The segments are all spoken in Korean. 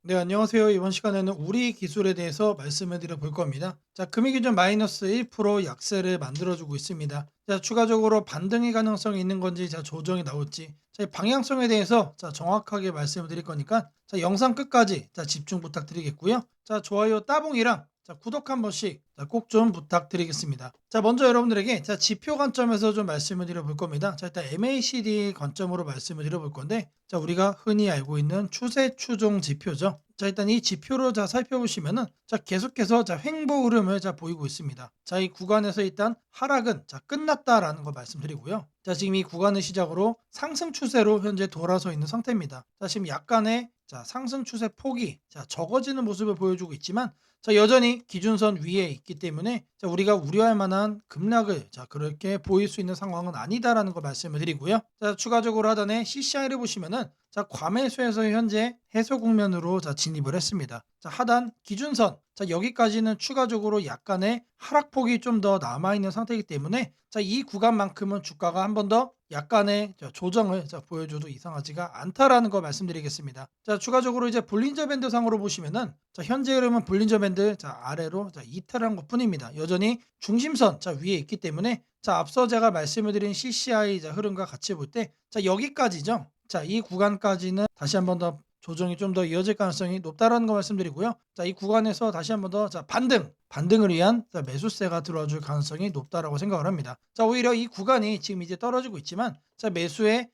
네, 안녕하세요. 이번 시간에는 우리 기술에 대해서 말씀을 드려 볼 겁니다. 자, 금리 기준 마이너스 1% 약세를 만들어주고 있습니다. 자, 추가적으로 반등의 가능성이 있는 건지, 자, 조정이 나올지, 자, 이 방향성에 대해서 자, 정확하게 말씀을 드릴 거니까, 자, 영상 끝까지 자, 집중 부탁드리겠고요. 자, 좋아요 따봉이랑 자, 구독 한 번씩 꼭 좀 부탁드리겠습니다. 자, 먼저 여러분들에게 자, 지표 관점에서 좀 말씀을 드려 볼 겁니다. 자, 일단 MACD 관점으로 말씀을 드려 볼 건데, 자, 우리가 흔히 알고 있는 추세 추종 지표죠. 자, 일단 이 지표를 자 살펴보시면은 자 계속해서 자 횡보 흐름을 자 보이고 있습니다. 자, 이 구간에서 일단 하락은 자 끝났다라는 거 말씀드리고요. 자, 지금 이 구간을 시작으로 상승 추세로 현재 돌아서 있는 상태입니다. 자, 지금 약간의 자 상승 추세 폭이 자 적어지는 모습을 보여주고 있지만 자 여전히 기준선 위에 있기 때문에 자 우리가 우려할 만한 급락을 자 그렇게 보일 수 있는 상황은 아니다라는 걸 말씀을 드리고요. 자, 추가적으로 하단에 CCI를 보시면은 자 과매수에서 현재 해소 국면으로 자 진입을 했습니다. 자, 하단 기준선 자 여기까지는 추가적으로 약간의 하락폭이 좀 더 남아 있는 상태이기 때문에 자 이 구간만큼은 주가가 한 번 더 약간의 자 조정을 자 보여줘도 이상하지가 않다라는 걸 말씀드리겠습니다. 자, 추가적으로 이제 볼린저 밴드 상으로 보시면은 자 현재 흐름은 볼린저 밴드 자 아래로 자 이탈한 것뿐입니다. 여전히 중심선 자 위에 있기 때문에 자 앞서 제가 말씀을 드린 CCI 자 흐름과 같이 볼 때 자 여기까지죠. 자, 이 구간까지는 다시 한번 더 조정이 좀 더 이어질 가능성이 높다라는 거 말씀드리고요. 자, 이 구간에서 다시 한번 더 자 반등을 위한 자 매수세가 들어와 줄 가능성이 높다라고 생각을 합니다. 자, 오히려 이 구간이 지금 이제 떨어지고 있지만 자 매수의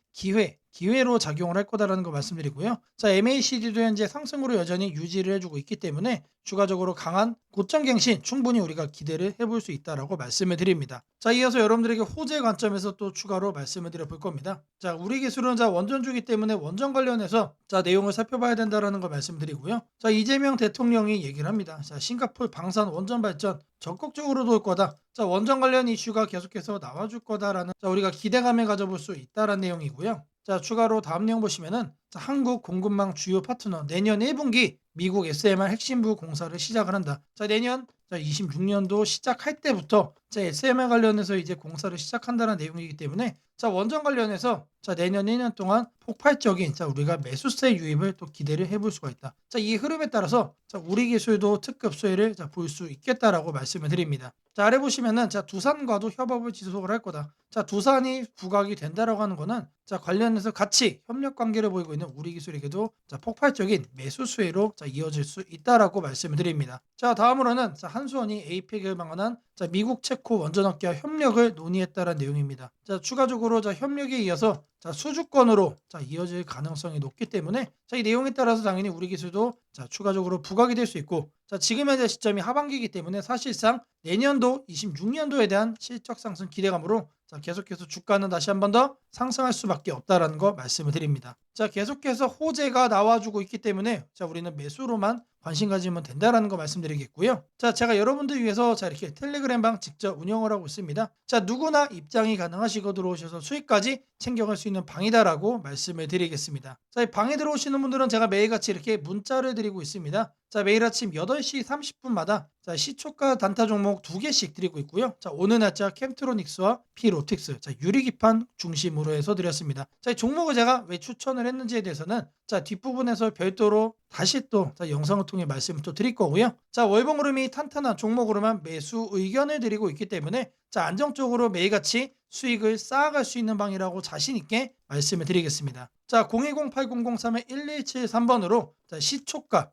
기회로 작용을 할 거다라는 거 말씀드리고요. 자, MACD도 현재 상승으로 여전히 유지를 해주고 있기 때문에 추가적으로 강한 고점 갱신 충분히 우리가 기대를 해볼 수 있다라고 말씀을 드립니다. 자, 이어서 여러분들에게 호재 관점에서 또 추가로 말씀을 드려 볼 겁니다. 자, 우리 기술은 자 원전주기 때문에 원전 관련해서 자 내용을 살펴봐야 된다라는 걸 말씀드리고요. 자, 이재명 대통령이 얘기를 합니다. 자, 싱가포르 방산 원전 발전 적극적으로 돌 거다. 자, 원전 관련 이슈가 계속해서 나와줄 거다라는 자 우리가 기대감을 가져볼 수 있다라는 내용이고요. 자, 추가로 다음 내용 보시면은 자, 한국 공급망 주요 파트너 내년 1분기 미국 SMR 핵심부 공사를 시작을 한다. 자, 내년 자 26년도 시작할 때부터 자 SMR 관련해서 이제 공사를 시작한다는 내용이기 때문에 자 원전 관련해서 자 내년 1년 동안 폭발적인 자 우리가 매수세 유입을 또 기대를 해볼 수가 있다. 자, 이 흐름에 따라서 자 우리 기술도 특급 수혜를 자 볼 수 있겠다라고 말씀을 드립니다. 자, 아래 보시면은 자 두산과도 협업을 지속을 할 거다. 자, 두산이 부각이 된다라고 하는 거는 자 관련해서 같이 협력 관계를 보이고 있는 우리 기술에게도 자 폭발적인 매수 수혜로 자 이어질 수 있다라고 말씀을 드립니다. 자, 다음으로는 자 한수원이 에이펙을 방한한 자 미국 체코 원전업계와 협력을 논의했다는 내용입니다. 자, 추가적으로 자 협력에 이어서 자 수주권으로 자 이어질 가능성이 높기 때문에 자 이 내용에 따라서 당연히 우리 기술도 자 추가적으로 부각이 될 수 있고 자 지금 현재 시점이 하반기이기 때문에 사실상 내년도 26년도에 대한 실적 상승 기대감으로 자 계속해서 주가는 다시 한번 더 상승할 수밖에 없다라는 거 말씀을 드립니다. 자, 계속해서 호재가 나와주고 있기 때문에 자 우리는 매수로만 관심 가지면 된다라는 거 말씀드리겠고요. 자, 제가 여러분들 위해서 자 이렇게 텔레그램방 직접 운영을 하고 있습니다. 자, 누구나 입장이 가능하시고 들어오셔서 수익까지 챙겨갈 수 있는 방이다라고 말씀을 드리겠습니다. 자, 이 방에 들어오시는 분들은 제가 매일같이 이렇게 문자를 드리고 있습니다. 자, 매일 아침 8시 30분마다 자 시초가 단타 종목 2개씩 드리고 있고요. 자, 오늘 날짜 캠트로닉스와 피로틱스 자 유리기판 중심으로 해서 드렸습니다. 자, 이 종목을 제가 왜 추천을 했는지에 대해서는 자 뒷부분에서 별도로 다시 또 자 영상을 통해 말씀을 또 드릴 거고요. 자, 월봉 흐름이 탄탄한 종목으로만 매수 의견을 드리고 있기 때문에 자 안정적으로 매일같이 수익을 쌓아갈 수 있는 방이라고 자신 있게 말씀을 드리겠습니다. 자, 010-8003-1173번으로 자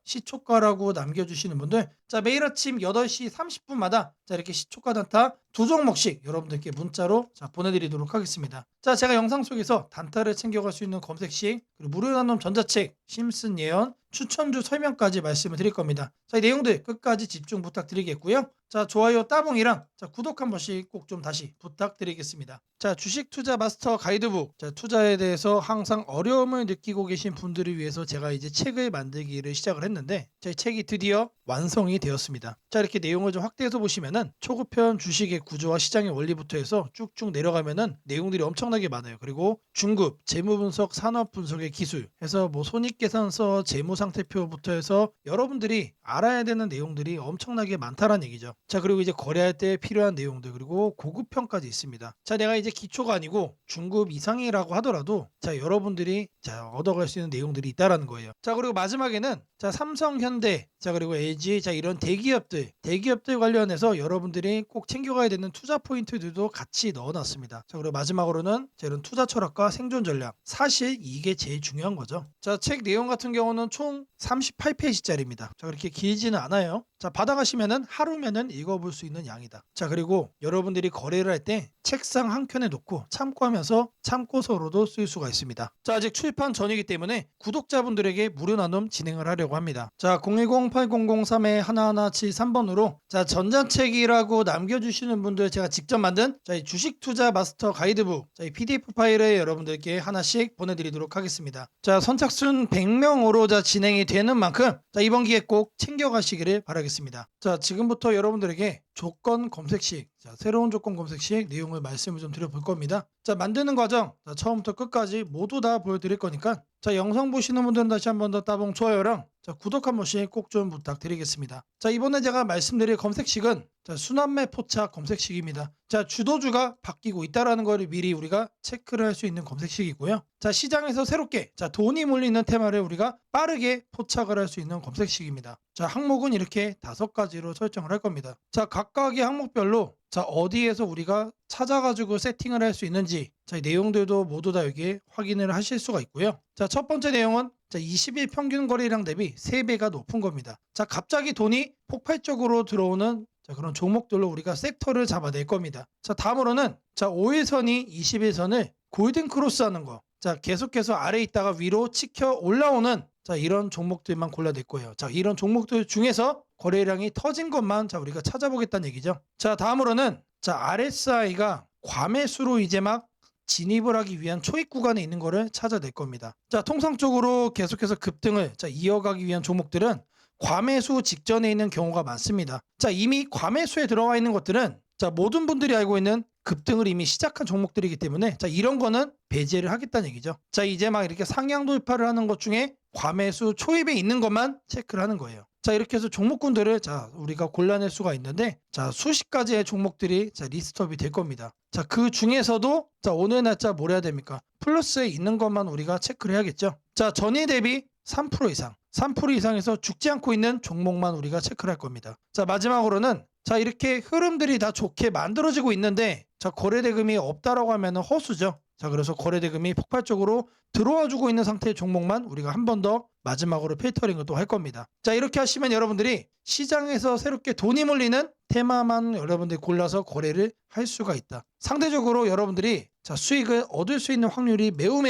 시초가라고 남겨주시는 분들 자 매일 아침 8시 30분마다 자 이렇게 시초가 단타 2종목씩 여러분들께 문자로 자 보내드리도록 하겠습니다. 자, 제가 영상 속에서 단타를 챙겨갈 수 있는 검색식 그리고 무료 나눔 전자책 심슨 예언 추천주 설명까지 말씀을 드릴 겁니다. 자, 이 내용들 끝까지 집중 부탁드리겠고요. 자, 좋아요 따봉이랑 자 구독 한 번씩 꼭 좀 다시 부탁드리겠습니다. 자, 주식 투자 마스터 가이드북 자 투자에 대해서 항상 어려움을 느끼고 계신 분들을 위해서 제가 이제 책을 만들기를 시작을 했는데 제 책이 드디어 완성이 되었습니다. 자, 이렇게 내용을 좀 확대해서 보시면은 초급편 주식의 구조와 시장의 원리부터 해서 쭉쭉 내려가면은 내용들이 엄청나게 많아요. 그리고 중급 재무 분석, 산업 분석의 기술 해서 뭐 손익계산서, 재무 상태표부터 해서 여러분들이 알아야 되는 내용들이 엄청나게 많다라는 얘기죠. 자, 그리고 이제 거래할 때 필요한 내용들 그리고 고급편까지 있습니다. 자, 내가 이제 이제 기초가 아니고 중급 이상이라고 하더라도 자 여러분들이 자 얻어갈 수 있는 내용들이 있다라는 거예요. 자 그리고 마지막에는 자 삼성, 현대, 자 그리고 LG 자 이런 대기업들 관련해서 여러분들이 꼭 챙겨가야 되는 투자 포인트들도 같이 넣어놨습니다. 자 그리고 마지막으로는 자 이런 투자 철학과 생존 전략, 사실 이게 제일 중요한 거죠. 자 책 내용 같은 경우는 총 38페이지짜리입니다. 자 그렇게 길지는 않아요. 자 받아가시면은 하루면은 읽어볼 수 있는 양이다. 자 그리고 여러분들이 거래를 할 때 책상 한 켠에 놓고 참고하면서 참고서로도 쓸 수가 있습니다. 자 아직 출판 전이기 때문에 구독자분들에게 무료 나눔 진행을 하려고 합니다. 자 010-8003-1173번으로 자 전자책이라고 남겨주시는 분들 제가 직접 만든 자 이 주식 투자 마스터 가이드북 자 이 PDF 파일을 여러분들께 하나씩 보내드리도록 하겠습니다. 자 선착순 100명으로 자 진행이 되는 만큼 자 이번 기회 꼭 챙겨가시기를 바라겠습니다. 자 지금부터 여러분들에게 조건 검색식 자 새로운 조건 검색식 내용을 말씀을 좀 드려볼 겁니다. 자 만드는 과정 자, 처음부터 끝까지 모두 다 보여드릴 거니까 자 영상 보시는 분들은 다시 한 번 더 따봉 좋아요랑 자 구독 한 번씩 꼭 좀 부탁드리겠습니다. 자 이번에 제가 말씀드릴 검색식은 자 순환매 포착 검색식입니다. 자 주도주가 바뀌고 있다라는 것을 미리 우리가 체크를 할 수 있는 검색식이고요. 자 시장에서 새롭게 자 돈이 몰리는 테마를 우리가 빠르게 포착을 할 수 있는 검색식입니다. 자 항목은 이렇게 5가지로 설정을 할 겁니다. 자 각각의 항목별로 자 어디에서 우리가 찾아가지고 세팅을 할 수 있는지 자 내용들도 모두 다 여기에 확인을 하실 수가 있고요. 자 첫 번째 내용은 자 20일 평균 거래량 대비 3배가 높은 겁니다. 자 갑자기 돈이 폭발적으로 들어오는 자 그런 종목들로 우리가 섹터를 잡아낼 겁니다. 자 다음으로는 자 5일선이 21선을 골든 크로스 하는 거. 자 계속해서 아래에 있다가 위로 치켜 올라오는 자 이런 종목들만 골라낼 거예요. 자 이런 종목들 중에서 거래량이 터진 것만 자 우리가 찾아보겠다는 얘기죠. 자 다음으로는 자 RSI가 과매수로 이제 막 진입을 하기 위한 초입 구간에 있는 거를 찾아낼 겁니다. 자 통상적으로 계속해서 급등을 자 이어가기 위한 종목들은 과매수 직전에 있는 경우가 많습니다. 자 이미 과매수에 들어와 있는 것들은 자 모든 분들이 알고 있는 급등을 이미 시작한 종목들이기 때문에 자 이런 거는 배제를 하겠다는 얘기죠. 자 이제 막 이렇게 상향 돌파를 하는 것 중에 과매수 초입에 있는 것만 체크를 하는 거예요. 자 이렇게 해서 종목군들을 자 우리가 골라낼 수가 있는데 자 수십 가지의 종목들이 자 리스트업이 될 겁니다. 자 그 중에서도 자 오늘 날짜 뭘 해야 됩니까? 플러스에 있는 것만 우리가 체크를 해야겠죠. 자 전일 대비 3% 이상 3% 이상에서 죽지 않고 있는 종목만 우리가 체크를 할 겁니다. 자 마지막으로는 자 이렇게 흐름들이 다 좋게 만들어지고 있는데 자 거래대금이 없다라고 하면 허수죠. 자 그래서 거래대금이 폭발적으로 들어와주고 있는 상태의 종목만 우리가 한 번 더 마지막으로 필터링을 또 할 겁니다. 자 이렇게 하시면 여러분들이 시장에서 새롭게 돈이 몰리는 테마만 여러분들이 골라서 거래를 할 수가 있다. 상대적으로 여러분들이 자 수익을 얻을 수 있는 확률이 매우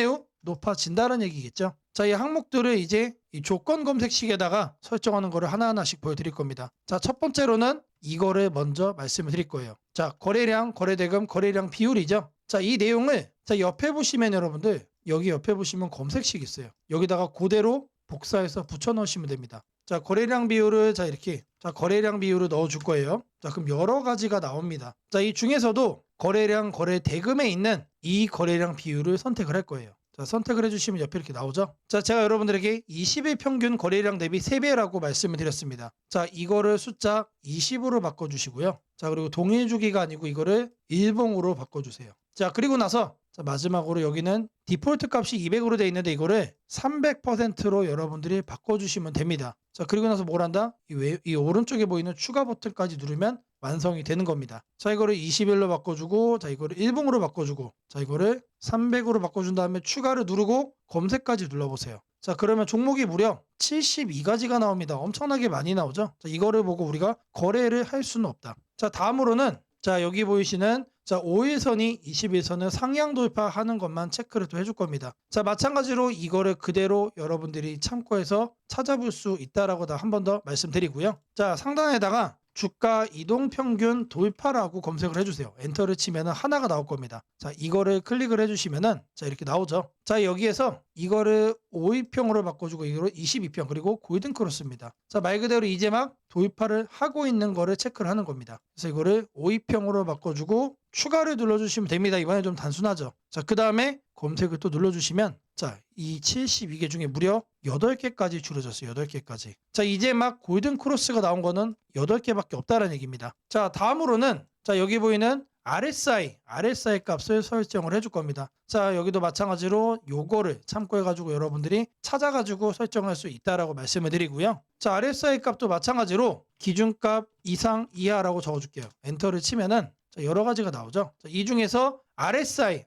높아진다는 얘기겠죠. 자 이 항목들을 이제 이 조건 검색식에다가 설정하는 거를 하나하나씩 보여드릴 겁니다. 자 첫 번째로는 이거를 먼저 말씀을 드릴 거예요. 자 거래량, 거래대금, 거래량 비율이죠. 자 이 내용을 자 옆에 보시면 여러분들 여기 옆에 보시면 검색식 있어요. 여기다가 그대로 복사해서 붙여 넣으시면 됩니다. 자 거래량 비율을 자 이렇게 자 거래량 비율을 넣어 줄 거예요. 자 그럼 여러 가지가 나옵니다. 자 이 중에서도 거래량, 거래대금에 있는 이 거래량 비율을 선택을 할 거예요. 자 선택을 해주시면 옆에 이렇게 나오죠. 자 제가 여러분들에게 20일 평균 거래량 대비 3배라고 말씀을 드렸습니다. 자 이거를 숫자 20으로 바꿔주시고요. 자 그리고 동일 주기가 아니고 이거를 일봉으로 바꿔주세요. 자 그리고 나서 자 마지막으로 여기는 디폴트 값이 200으로 되어 있는데 이거를 300%로 여러분들이 바꿔주시면 됩니다. 자 그리고 나서 뭘 한다? 이 오른쪽에 보이는 추가 버튼까지 누르면 완성이 되는 겁니다. 자 이거를 21로 바꿔주고 자 이거를 일봉으로 바꿔주고 자 이거를 300으로 바꿔준 다음에 추가를 누르고 검색까지 눌러보세요. 자 그러면 종목이 무려 72가지가 나옵니다. 엄청나게 많이 나오죠. 자 이거를 보고 우리가 거래를 할 수는 없다. 자 다음으로는 자 여기 보이시는 자 5일선이 21선을 상향 돌파하는 것만 체크를 또 해줄 겁니다. 자 마찬가지로 이거를 그대로 여러분들이 참고해서 찾아볼 수 있다라고 한 번 더 말씀드리고요. 자 상단에다가 주가 이동평균 돌파라고 검색을 해주세요. 엔터를 치면 하나가 나올 겁니다. 자 이거를 클릭을 해주시면은 자 이렇게 나오죠. 자 여기에서 이거를 5일평으로 바꿔주고 이거를 22평 그리고 골든 크로스입니다. 자 말 그대로 이제 막 돌파를 하고 있는 거를 체크를 하는 겁니다. 그래서 이거를 5일평으로 바꿔주고 추가를 눌러주시면 됩니다. 이번에 좀 단순하죠. 자 그 다음에 검색을 또 눌러주시면 자 이 72개 중에 무려 8개까지 줄어졌어요. 8개까지. 자 이제 막 골든 크로스가 나온 거는 8개밖에 없다는 얘기입니다. 자 다음으로는 자 여기 보이는 RSI 값을 설정을 해줄 겁니다. 자, 여기도 마찬가지로 요거를 참고해가지고 여러분들이 찾아가지고 설정할 수 있다라고 말씀을 드리고요. 자, RSI 값도 마찬가지로 기준값 이상 이하라고 적어줄게요. 엔터를 치면은 자, 여러 가지가 나오죠. 자, 이 중에서 RSI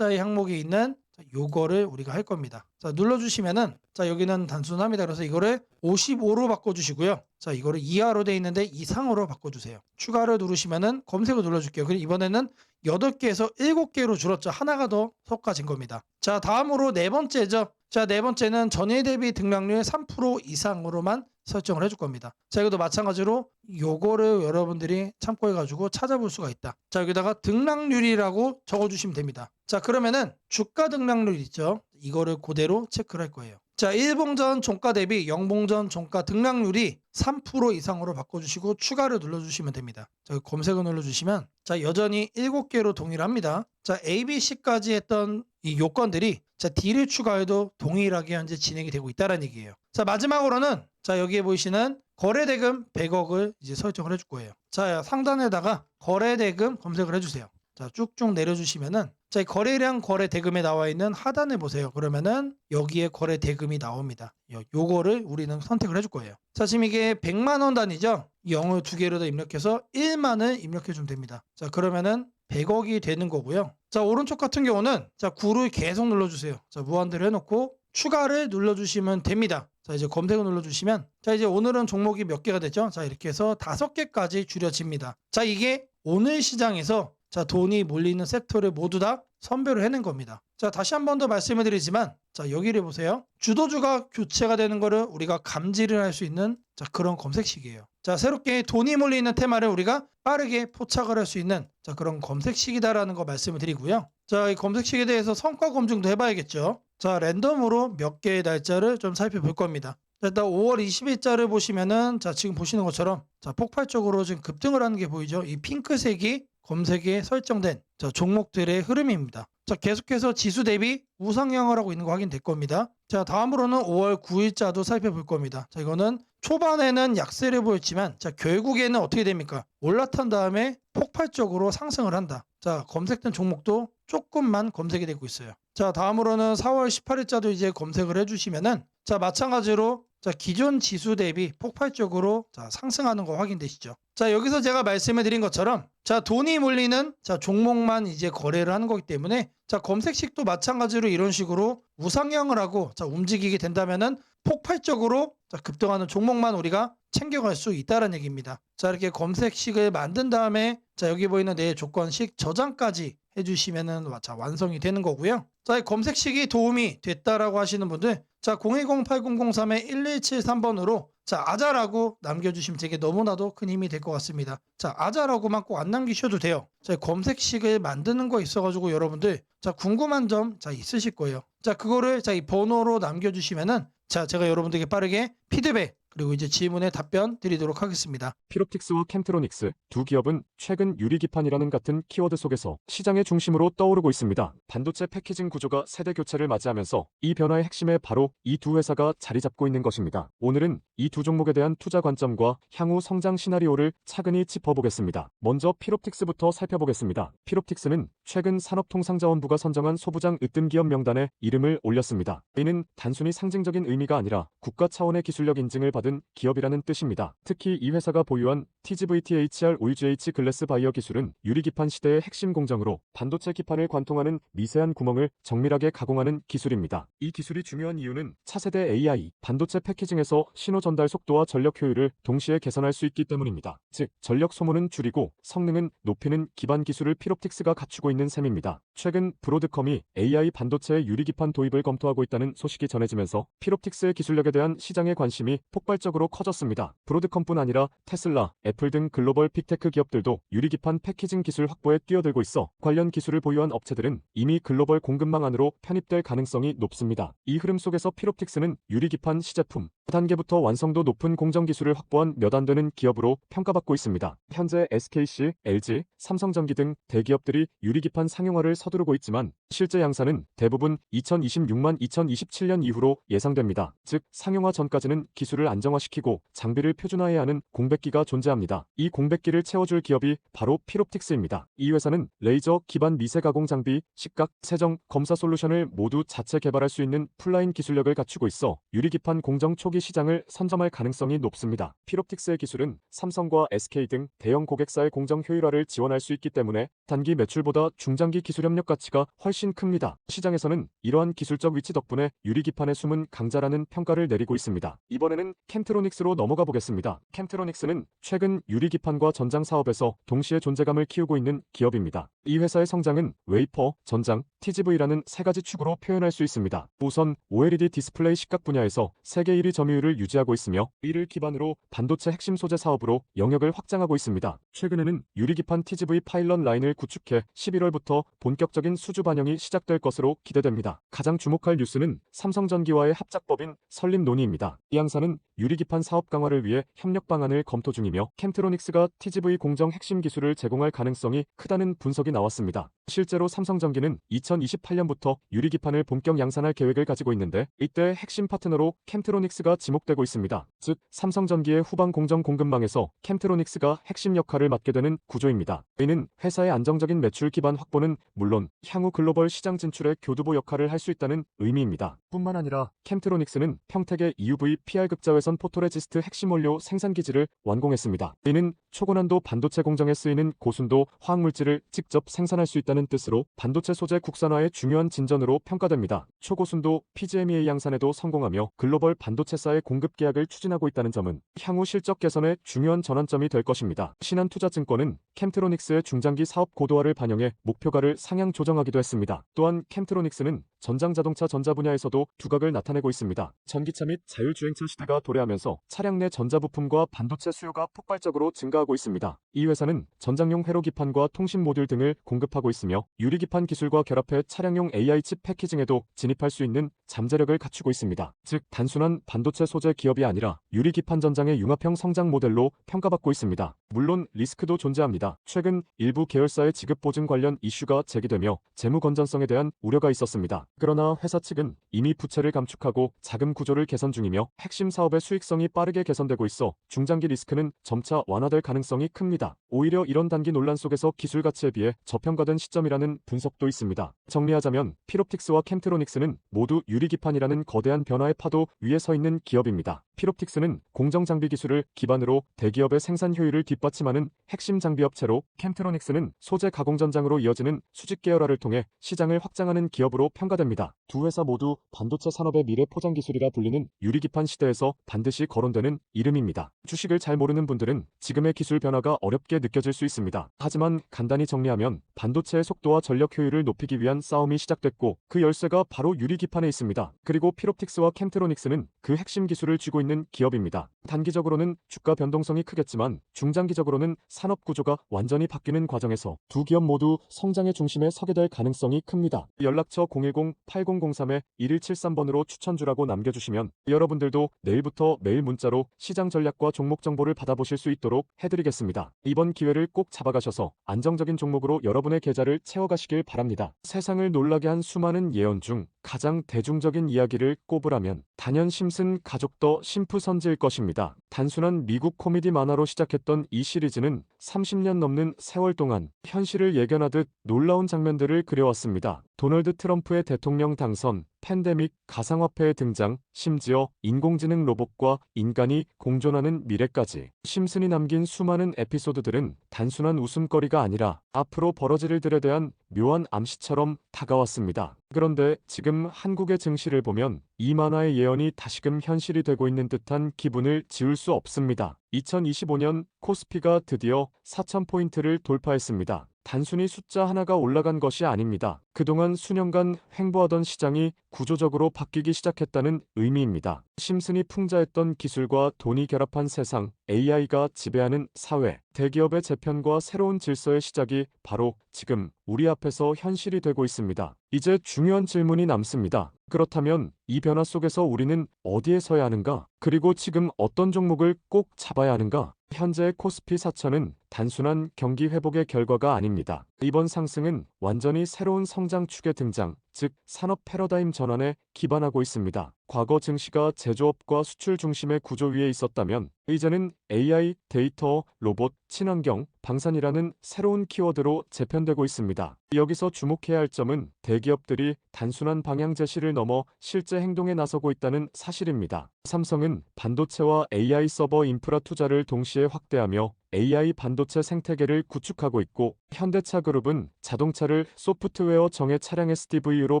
항목에 있는 자, 요거를 우리가 할 겁니다. 자, 눌러주시면은 자, 여기는 단순합니다. 그래서 이거를 55로 바꿔주시고요. 자, 이거를 이하로 돼 있는데 이상으로 바꿔주세요. 추가를 누르시면은 검색을 눌러줄게요. 그리고 이번에는 8개에서 7개로 줄었죠. 하나가 더 섞어진 겁니다. 자, 다음으로 네 번째죠. 자, 네 번째는 전일 대비 등락률 3% 이상으로만 설정을 해줄 겁니다. 자, 이것도 마찬가지로 요거를 여러분들이 참고해가지고 찾아볼 수가 있다. 자, 여기다가 등락률이라고 적어주시면 됩니다. 자, 그러면은 주가 등락률 있죠. 이거를 그대로 체크를 할 거예요. 자, 1봉전 종가 대비 0봉전 종가 등락률이 3% 이상으로 바꿔주시고 추가를 눌러주시면 됩니다. 자, 검색을 눌러주시면 자, 여전히 7개로 동일합니다. 자, A, B, C까지 했던 이 요건들이 자, D를 추가해도 동일하게 현재 진행이 되고 있다는 얘기예요. 자, 마지막으로는 자, 여기에 보이시는 거래대금 100억을 이제 설정을 해줄 거예요. 자, 상단에다가 거래대금 검색을 해주세요. 자, 쭉쭉 내려주시면은 자, 이 거래량 거래대금에 나와 있는 하단에 보세요. 그러면은 여기에 거래대금이 나옵니다. 요거를 우리는 선택을 해줄 거예요. 자, 지금 이게 100만 원 단위죠. 0을 2개로 더 입력해서 1만을 입력해 주면 됩니다. 자, 그러면은 100억이 되는 거고요. 자, 오른쪽 같은 경우는 자, 9를 계속 눌러주세요. 자, 무한대로 해놓고 추가를 눌러주시면 됩니다. 자, 이제 검색을 눌러주시면 자, 이제 오늘은 종목이 몇 개가 됐죠? 자, 이렇게 해서 5개까지 줄여집니다. 자, 이게 오늘 시장에서 자, 돈이 몰리는 섹터를 모두 다 선별을 해낸 겁니다. 자, 다시 한 번 더 말씀을 드리지만 자, 여기를 보세요. 주도주가 교체가 되는 거를 우리가 감지를 할 수 있는 자, 그런 검색식이에요. 자, 새롭게 돈이 몰리는 테마를 우리가 빠르게 포착을 할 수 있는 자, 그런 검색식이다라는 거 말씀을 드리고요. 자, 이 검색식에 대해서 성과 검증도 해봐야겠죠. 자, 랜덤으로 몇 개의 날짜를 좀 살펴볼 겁니다. 자, 일단 5월 20일자를 보시면은 자, 지금 보시는 것처럼 자, 폭발적으로 지금 급등을 하는 게 보이죠. 이 핑크색이 검색에 설정된 자, 종목들의 흐름입니다. 자, 계속해서 지수 대비 우상향을 하고 있는 거 확인될 겁니다. 자, 다음으로는 5월 9일자도 살펴볼 겁니다. 자, 이거는 초반에는 약세를 보였지만 자, 결국에는 어떻게 됩니까? 올라탄 다음에 폭발적으로 상승을 한다. 자, 검색된 종목도 조금만 검색이 되고 있어요. 자, 다음으로는 4월 18일자도 이제 검색을 해주시면은 자, 마찬가지로 자, 기존 지수 대비 폭발적으로 자, 상승하는 거 확인되시죠? 자, 여기서 제가 말씀을 드린 것처럼 자, 돈이 몰리는 자, 종목만 이제 거래를 하는 거기 때문에 자, 검색식도 마찬가지로 이런 식으로 우상향을 하고 자, 움직이게 된다면은 폭발적으로 자, 급등하는 종목만 우리가 챙겨갈 수 있다는 얘기입니다. 자, 이렇게 검색식을 만든 다음에 자, 여기 보이는 내 조건식 저장까지 해주시면은 자, 완성이 되는 거고요. 자, 이 검색식이 도움이 됐다라고 하시는 분들 자, 010-8003-1173번으로 자, 아자라고 남겨주시면 되게 너무나도 큰 힘이 될 것 같습니다. 자, 아자라고만 꼭 안 남기셔도 돼요. 자, 검색식을 만드는 거 있어가지고 여러분들 자, 궁금한 점 자, 있으실 거예요. 자, 그거를 자, 이 번호로 남겨주시면은 자, 제가 여러분들에게 빠르게 피드백 그리고 이제 질문에 답변 드리도록 하겠습니다. 피롭틱스와 캠트로닉스 두 기업은 최근 유리기판이라는 같은 키워드 속에서 시장의 중심으로 떠오르고 있습니다. 반도체 패키징 구조가 세대 교체를 맞이하면서 이 변화의 핵심에 바로 이 두 회사가 자리 잡고 있는 것입니다. 오늘은 이 두 종목에 대한 투자 관점과 향후 성장 시나리오를 차근히 짚어보겠습니다. 먼저 피롭틱스부터 살펴보겠습니다. 피롭틱스는 최근 산업통상자원부가 선정한 소부장 으뜸기업 명단에 이름을 올렸습니다. 이는 단순히 상징적인 의미가 아니라 국가 차원의 기술력 인증을 받은 기업이라는 뜻입니다. 특히 이 회사가 보유한 TGVT-HR OUGH 글래스 바이어 기술은 유리기판 시대의 핵심 공정으로 반도체 기판을 관통하는 미세한 구멍을 정밀하게 가공하는 기술입니다. 이 기술이 중요한 이유는 차세대 AI, 반도체 패키징에서 신호 전달 속도와 전력 효율을 동시에 개선할 수 있기 때문입니다. 즉, 전력 소모는 줄이고 성능은 높이는 기반 기술을 피롭틱스가 갖추고 있는 셈입니다. 최근 브로드컴이 AI 반도체의 유리기판 도입을 검토하고 있다는 소식이 전해지면서 피롭틱스의 기술력에 대한 시장의 관심이 폭발적으로 커졌습니다. 브로드컴뿐 아니라 테슬라, 애플 등 글로벌 빅테크 기업들도 유리기판 패키징 기술 확보에 뛰어들고 있어 관련 기술을 보유한 업체들은 이미 글로벌 공급망 안으로 편입될 가능성이 높습니다. 이 흐름 속에서 피롭틱스는 유리기판 시제품, 단계부터 완성도 높은 공정 기술을 확보한 몇 안 되는 기업으로 평가받고 있습니다. 현재 SKC, LG, 삼성전기 등 대기업들이 유리기판 상용화를 서두르고 있지만 실제 양산은 대부분 2027년 이후로 예상됩니다. 즉 상용화 전까지는 기술을 안정화시키고 장비를 표준화해야 하는 공백기가 존재합니다. 이 공백기를 채워줄 기업이 바로 피롭틱스입니다. 이 회사는 레이저 기반 미세 가공 장비, 식각, 세정, 검사 솔루션을 모두 자체 개발할 수 있는 풀라인 기술력을 갖추고 있어 유리기판 공정 초기 시장을 선점할 가능성이 높습니다. 피롭틱스의 기술은 삼성과 SK 등 대형 고객사의 공정 효율화를 지원할 수 있기 때문에 단기 매출보다 중장기 기술 협력 가치가 훨씬 큽니다. 시장에서는 이러한 기술적 위치 덕분에 유리기판의 숨은 강자라는 평가를 내리고 있습니다. 이번에는 캠트로닉스로 넘어가 보겠습니다. 캠트로닉스는 최근 유리기판과 전장 사업에서 동시에 존재감을 키우고 있는 기업입니다. 이 회사의 성장은 웨이퍼, 전장, TGV라는 세 가지 축으로 표현할 수 있습니다. 우선 OLED 디스플레이 식각 분야에서 세계 1위 점유율을 유지하고 있으며 이를 기반으로 반도체 핵심 소재 사업으로 영역을 확장하고 있습니다. 최근에는 유리기판 TGV 파일럿 라인을 구축해 11월부터 본격적인 수주 반영이 시작될 것으로 기대됩니다. 가장 주목할 뉴스는 삼성전기와의 합작법인 설립 논의입니다. 이 양사는 유리기판 사업 강화를 위해 협력 방안을 검토 중이며 캠트로닉스가 TGV 공정 핵심 기술을 제공할 가능성이 크다는 분석이 나왔습니다. 실제로 삼성전기는 2028년부터 유리기판을 본격 양산할 계획을 가지고 있는데 이때 핵심 파트너로 캠트로닉스가 지목되고 있습니다. 즉 삼성전기의 후방 공정 공급망에서 캠트로닉스가 핵심 역할을 맡게 되는 구조입니다. 이는 회사의 안정적인 매출 기반 확보는 물론 향후 글로벌 시장 진출의 교두보 역할을 할 수 있다는 의미입니다. 뿐만 아니라 캠트로닉스는 평택의 EUV PR 극자외선 포토레지스트 핵심 원료 생산 기지를 완공했습니다. 이는 초고난도 반도체 공정에 쓰이는 고순도 화학물질을 직접 생산할 수 있다는 뜻으로 반도체 소재 국산화의 중요한 진전으로 평가됩니다. 초고순도 PGMEA 양산에도 성공하며 글로벌 반도체사의 공급 계약을 추진하고 있다는 점은 향후 실적 개선에 중요한 전환점이 될 것입니다. 신한투자증권은 캠트로닉스의 중장기 사업 고도화를 반영해 목표가를 상향 조정하기도 했습니다. 또한 캠트로닉스는 전장자동차 전자 분야에서도 두각을 나타내고 있습니다. 전기차 및 자율주행차 시대가 도래하면서 차량 내 전자부품과 반도체 수요가 폭발적으로 증가하고 있습니다. 이 회사는 전장용 회로기판과 통신 모듈 등을 공급하고 있으며 유리기판 기술과 결합해 차량용 AI 칩 패키징에도 진입할 수 있는 잠재력을 갖추고 있습니다. 즉 단순한 반도체 소재 기업이 아니라 유리기판 전장의 융합형 성장 모델로 평가받고 있습니다. 물론 리스크도 존재합니다. 최근 일부 계열사의 지급 보증 관련 이슈가 제기되며 재무 건전성에 대한 우려가 있었습니다. 그러나 회사 측은 이미 부채를 감축하고 자금 구조를 개선 중이며 핵심 사업의 수익성이 빠르게 개선되고 있어 중장기 리스크는 점차 완화될 가능성이 큽니다. 오히려 이런 단기 논란 속에서 기술 가치에 비해 저평가된 시점이라는 분석도 있습니다. 정리하자면 피롭틱스와 캠트로닉스는 모두 유리기판이라는 거대한 변화의 파도 위에 서 있는 기업입니다. 피롭틱스는 공정 장비 기술을 기반으로 대기업의 생산 효율을 뒷받침하는 핵심 장비 업체로 캠트로닉스는 소재 가공 전장으로 이어지는 수직 계열화를 통해 시장을 확장하는 기업으로 평가됩니다. 두 회사 모두 반도체 산업의 미래 포장 기술이라 불리는 유리기판 시대에서 반드시 거론되는 이름입니다. 주식을 잘 모르는 분들은 지금의 기술 변화가 어렵게 느껴질 수 있습니다. 하지만 간단히 정리하면 반도체의 속도와 전력 효율을 높이기 위한 싸움이 시작됐고 그 열쇠가 바로 유리기판에 있습니다. 그리고 피롭틱스와 캠트로닉스는 그 핵심 기술을 쥐고 있는 기업입니다. 단기적으로는 주가 변동성이 크겠지만 중장기적으로는 산업 구조가 완전히 바뀌는 과정에서 두 기업 모두 성장의 중심에 서게 될 가능성이 큽니다. 연락처 010-8003-1173번으로 추천주라고 남겨주시면 여러분들도 내일부터 매일 문자로 시장 전략과 종목 정보를 받아보실 수 있도록 해드리겠습니다. 이번 기회를 꼭 잡아가셔서 안정적인 종목으로 여러분의 계좌를 채워가시길 바랍니다. 세상을 놀라게 한 수많은 예언 중 가장 대중적인 이야기를 꼽으라면 단연 심슨 가족도 심프선지일 것입니다. 단순한 미국 코미디 만화로 시작했던 이 시리즈는 30년 넘는 세월 동안 현실을 예견하듯 놀라운 장면들을 그려왔습니다. 도널드 트럼프의 대통령 당선, 팬데믹, 가상화폐의 등장, 심지어 인공지능 로봇과 인간이 공존하는 미래까지 심슨이 남긴 수많은 에피소드들은 단순한 웃음거리가 아니라 앞으로 벌어질 일들에 대한 묘한 암시처럼 다가왔습니다. 그런데 지금 한국의 증시를 보면 이 만화의 예언이 다시금 현실이 되고 있는 듯한 기분을 지울 수 없습니다. 2025년 코스피가 드디어 4,000포인트를 돌파했습니다. 단순히 숫자 하나가 올라간 것이 아닙니다. 그동안 수년간 횡보하던 시장이 구조적으로 바뀌기 시작했다는 의미입니다. 심슨이 풍자했던 기술과 돈이 결합한 세상, AI가 지배하는 사회, 대기업의 재편과 새로운 질서의 시작이 바로 지금 우리 앞에서 현실이 되고 있습니다. 이제 중요한 질문이 남습니다. 그렇다면 이 변화 속에서 우리는 어디에 서야 하는가? 그리고 지금 어떤 종목을 꼭 잡아야 하는가? 현재 코스피 4천은 단순한 경기 회복의 결과가 아닙니다. 이번 상승은 완전히 새로운 성장축의 등장, 즉 산업 패러다임 전환에 기반하고 있습니다. 과거 증시가 제조업과 수출 중심의 구조 위에 있었다면 이제는 AI, 데이터, 로봇, 친환경, 방산이라는 새로운 키워드로 재편되고 있습니다. 여기서 주목해야 할 점은 대기업들이 단순한 방향 제시를 넘어 실제 행동에 나서고 있다는 사실입니다. 삼성은 반도체와 AI 서버 인프라 투자를 동시에 확대하며 AI 반도체 생태계를 구축하고 있고, 현대차그룹은 자동차를 소프트웨어 정예 차량 SDV로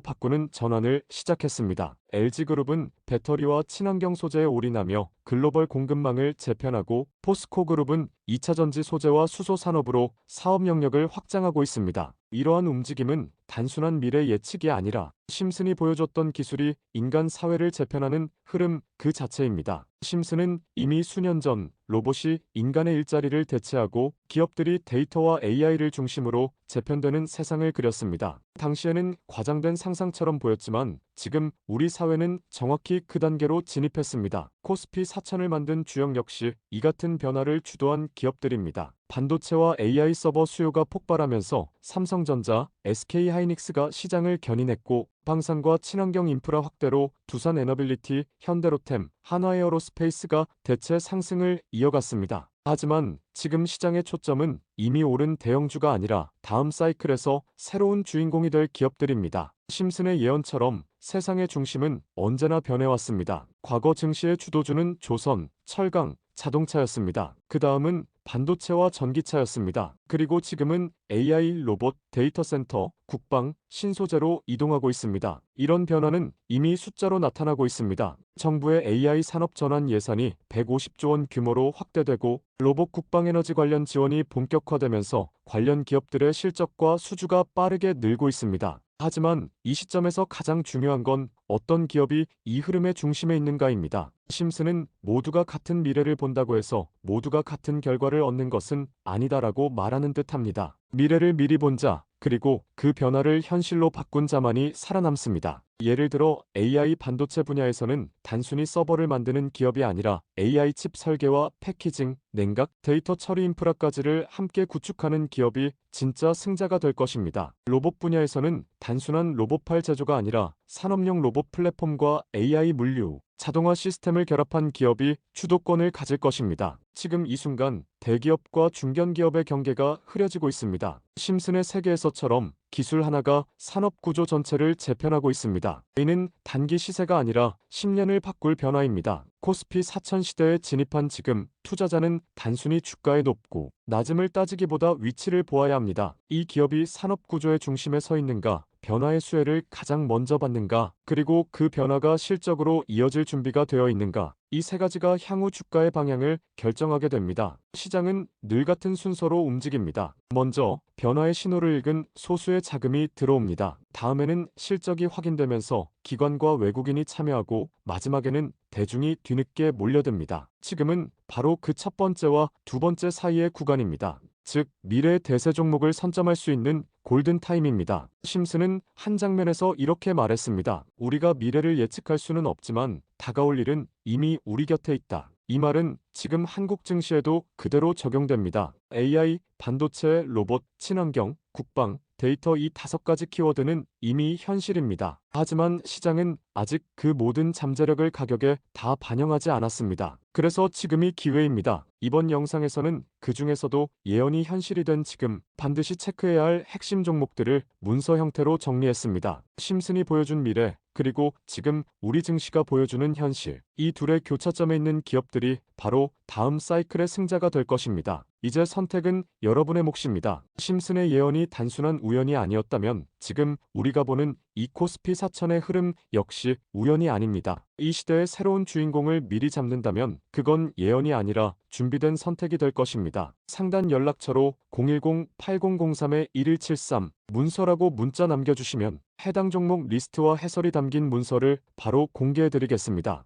바꾸는 전환을 시작했습니다. LG그룹은 배터리와 친환경 소재에 올인하며 글로벌 공급망을 재편하고, 포스코그룹은 2차 전지 소재와 수소 산업으로 사업 영역을 확장하고 있습니다. 이러한 움직임은 단순한 미래 예측이 아니라 심슨이 보여줬던 기술이 인간 사회를 재편하는 흐름 그 자체입니다. 심슨은 이미 수년 전 로봇이 인간의 일자리를 대체하고 기업들이 데이터와 AI를 중심으로 재편되는 세상을 그렸습니다. 당시에는 과장된 상상처럼 보였지만 지금 우리 사회는 정확히 그 단계로 진입했습니다. 코스피 4천을 만든 주역 역시 이 같은 변화를 주도한 기업들입니다. 반도체와 AI 서버 수요가 폭발하면서 삼성전자, SK하이닉스가 시장을 견인했고, 방산과 친환경 인프라 확대로 두산에너빌리티, 현대로템, 한화에어로스페이스가 대체 상승을 이어갔습니다. 하지만 지금 시장의 초점은 이미 오른 대형주가 아니라 다음 사이클에서 새로운 주인공이 될 기업들입니다. 심슨의 예언처럼 세상의 중심은 언제나 변해왔습니다. 과거 증시의 주도주는 조선, 철강, 자동차였습니다. 그 다음은 반도체와 전기차였습니다. 그리고 지금은 AI, 로봇, 데이터 센터, 국방, 신소재로 이동하고 있습니다. 이런 변화는 이미 숫자로 나타나고 있습니다. 정부의 AI 산업 전환 예산이 150조 원 규모로 확대되고, 로봇 국방 에너지 관련 지원이 본격화되면서 관련 기업들의 실적과 수주가 빠르게 늘고 있습니다. 하지만 이 시점에서 가장 중요한 건 어떤 기업이 이 흐름의 중심에 있는가입니다. 심슨은 모두가 같은 미래를 본다고 해서 모두가 같은 결과를 얻는 것은 아니다라고 말하는 듯합니다. 미래를 미리 본 자, 그리고 그 변화를 현실로 바꾼 자만이 살아남습니다. 예를 들어 AI 반도체 분야에서는 단순히 서버를 만드는 기업이 아니라 AI 칩 설계와 패키징, 냉각, 데이터 처리 인프라까지를 함께 구축하는 기업이 진짜 승자가 될 것입니다. 로봇 분야에서는 단순한 로봇팔 제조가 아니라 산업용 로봇 플랫폼과 AI 물류, 자동화 시스템을 결합한 기업이 주도권을 가질 것입니다. 지금 이 순간 대기업과 중견기업의 경계가 흐려지고 있습니다. 심슨의 세계에서처럼 기술 하나가 산업 구조 전체를 재편하고 있습니다. 이는 단기 시세가 아니라 10년을 바꿀 변화입니다. 코스피 4천 시대에 진입한 지금 투자자는 단순히 주가의 높고 낮음을 따지기보다 위치를 보아야 합니다. 이 기업이 산업 구조의 중심에 서 있는가, 변화의 수혜를 가장 먼저 받는가, 그리고 그 변화가 실적으로 이어질 준비가 되어 있는가, 이 세 가지가 향후 주가의 방향을 결정하게 됩니다. 시장은 늘 같은 순서로 움직입니다. 먼저 변화의 신호를 읽은 소수의 자금이 들어옵니다. 다음에는 실적이 확인되면서 기관과 외국인이 참여하고, 마지막에는 대중이 뒤늦게 몰려듭니다. 지금은 바로 그 첫 번째와 두 번째 사이의 구간입니다. 즉, 미래의 대세 종목을 선점할 수 있는 골든타임입니다. 심슨은 한 장면에서 이렇게 말했습니다. 우리가 미래를 예측할 수는 없지만 다가올 일은 이미 우리 곁에 있다. 이 말은 지금 한국 증시에도 그대로 적용됩니다. AI, 반도체, 로봇, 친환경, 국방, 데이터 이 5가지 키워드는 이미 현실입니다. 하지만 시장은 아직 그 모든 잠재력을 가격에 다 반영하지 않았습니다. 그래서 지금이 기회입니다. 이번 영상에서는 그 중에서도 예언이 현실이 된 지금 반드시 체크해야 할 핵심 종목들을 문서 형태로 정리했습니다. 심슨이 보여준 미래, 그리고 지금 우리 증시가 보여주는 현실, 이 둘의 교차점에 있는 기업들이 바로 다음 사이클의 승자가 될 것입니다. 이제 선택은 여러분의 몫입니다. 심슨의 예언이 단순한 우연이 아니었다면 지금 우리가 보는 이 코스피 4천의 흐름 역시 우연이 아닙니다. 이 시대의 새로운 주인공을 미리 잡는다면 그건 예언이 아니라 준비된 선택이 될 것입니다. 상단 연락처로 010-8003-1173 문서라고 문자 남겨주시면 해당 종목 리스트와 해설이 담긴 문서를 바로 공개해드리겠습니다.